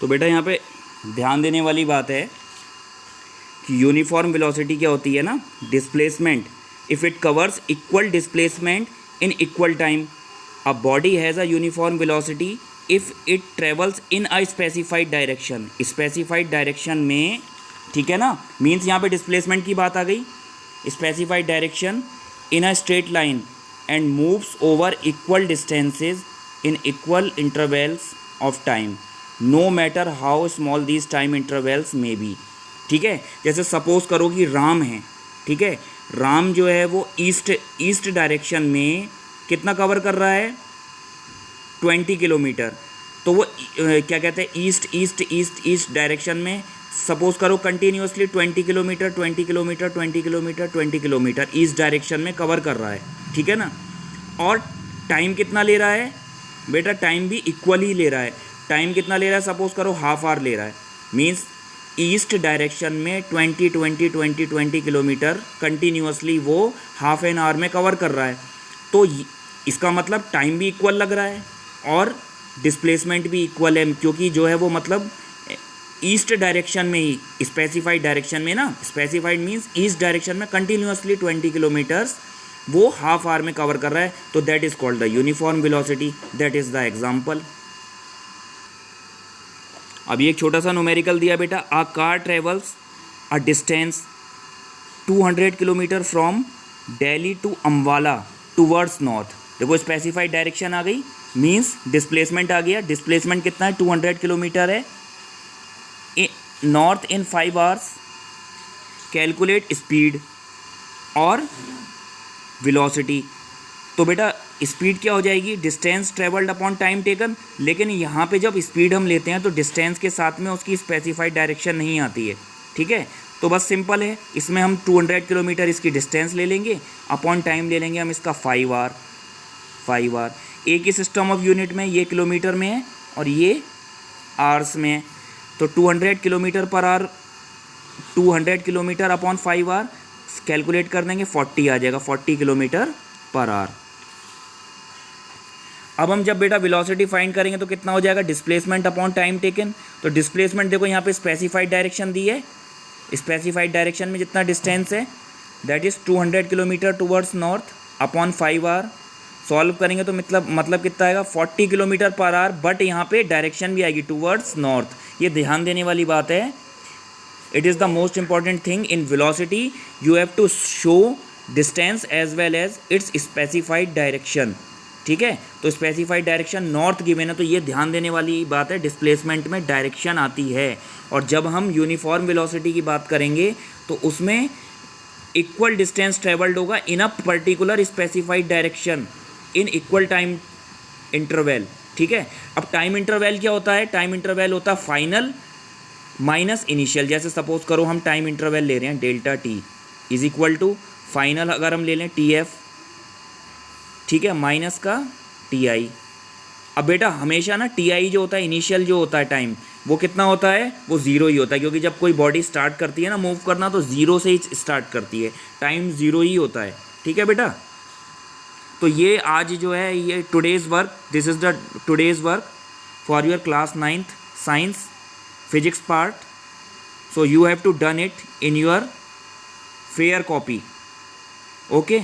तो बेटा यहाँ पे ध्यान देने वाली बात है कि यूनिफॉर्म वेलोसिटी क्या होती है ना, displacement if it covers equal displacement in equal time. A body has a uniform velocity if it travels in a specified direction, specified direction में, ठीक है ना, मीन्स यहाँ पे डिस्प्लेसमेंट की बात आ गई, specified direction in a straight line and moves over equal distances in equal intervals of time no matter how small these time intervals में बी। ठीक है, जैसे सपोज करो कि राम है, ठीक है, राम जो है वो ईस्ट डायरेक्शन में कितना कवर कर रहा है, 20 किलोमीटर। तो वो क्या कहते हैं, ईस्ट डायरेक्शन में सपोज करो continuously 20 kilometre 20 kilometre 20 kilometre 20 kilometre east direction में कवर कर रहा है, ठीक है ना। और टाइम कितना ले रहा है बेटा, टाइम भी इक्वल ही ले रहा है। टाइम कितना ले रहा है, सपोज करो हाफ आवर ले रहा है, मीन्स ईस्ट डायरेक्शन में 20 किलोमीटर कंटिन्यूसली वो हाफ एन आवर में कवर कर रहा है। तो इसका मतलब टाइम भी इक्वल लग रहा है और डिस्प्लेसमेंट भी इक्वल है, क्योंकि जो है वो मतलब ईस्ट डायरेक्शन में ही, स्पेसिफाइड डायरेक्शन में ना, स्पेसिफाइड मीन्स ईस्ट डायरेक्शन में कंटिन्यूसली 20 किलोमीटर्स वो हाफ आवर में कवर कर रहा है, तो that is called the uniform velocity, that is the example. अभी एक छोटा सा न्यूमेरिकल दिया बेटा, a car travels a distance 200 kilometre from Delhi to Ambala towards north. देखो स्पेसिफाइड डायरेक्शन आ गई, मीन्स डिस्प्लेसमेंट आ गया। डिस्प्लेसमेंट कितना है, 200 किलोमीटर है, north in 5 hours. Calculate speed और वेलोसिटी। तो बेटा स्पीड क्या हो जाएगी, distance travelled upon time taken. लेकिन यहाँ पे जब स्पीड हम लेते हैं तो डिस्टेंस के साथ में उसकी स्पेसिफाइड डायरेक्शन नहीं आती है, ठीक है। तो बस सिंपल है, इसमें हम 200 किलोमीटर इसकी डिस्टेंस ले लेंगे, अपॉन टाइम ले लेंगे हम इसका 5 आवर। एक ही सिस्टम ऑफ यूनिट में, ये किलोमीटर में है और ये आवर्स में है। तो 200 किलोमीटर पर hour, 200 kilometre upon 5 hour calculate कर देंगे, 40 आ जाएगा, 40 किलोमीटर पर आवर। अब हम जब बेटा वेलोसिटी फाइंड करेंगे तो कितना हो जाएगा, डिस्प्लेसमेंट अपॉन टाइम टेकन। तो डिस्प्लेसमेंट देखो यहाँ पे स्पेसिफाइड डायरेक्शन दी है, स्पेसिफाइड डायरेक्शन में जितना डिस्टेंस है that is 200 kilometre towards north upon 5 hour. Solve करेंगे तो मतलब कितना आएगा, 40 किलोमीटर पर आवर, बट यहाँ पे डायरेक्शन भी आएगी टूवर्ड्स नॉर्थ। ये ध्यान देने वाली बात है, it is the most important thing in velocity, you have to show distance as well as its specified direction, ठीक है। तो स्पेसिफाइड डायरेक्शन नॉर्थ गिवन है, तो ये ध्यान देने वाली बात है, डिस्प्लेसमेंट में डायरेक्शन आती है। और जब हम यूनिफॉर्म वेलोसिटी की बात करेंगे तो उसमें इक्वल डिस्टेंस ट्रेवल्ड होगा in a particular specified direction in equal time interval, ठीक है। अब टाइम इंटरवल क्या होता है, टाइम इंटरवल होता है फाइनल माइनस इनिशियल। जैसे सपोज करो हम टाइम इंटरवल ले रहे हैं delta T is equal to final, अगर हम ले लें टी एफ, ठीक है, माइनस का टी आई। अब बेटा हमेशा ना टी आई जो होता है, इनिशियल जो होता है टाइम, वो कितना होता है, वो ज़ीरो ही होता है, क्योंकि जब कोई बॉडी स्टार्ट करती है ना मूव करना तो ज़ीरो से ही स्टार्ट करती है, टाइम ज़ीरो ही होता है, ठीक है बेटा। तो ये आज जो है ये today's work, this is the today's work for your class 9th science physics part. So you have to done it in your fair copy, okay.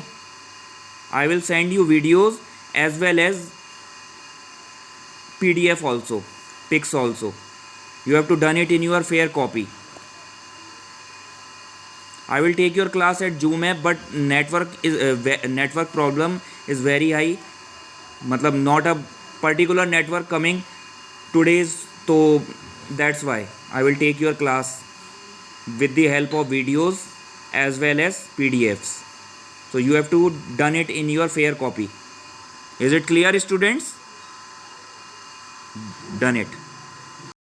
I will send you videos as well as PDF also, pics also. You have to done it in your fair copy. I will take your class at Zoom app, but network problem is very high, मतलब not a particular network coming today's, so that's why I will take your class with the help of videos as well as PDFs. So you have to done it in your fair copy. Is it clear, students? Done it.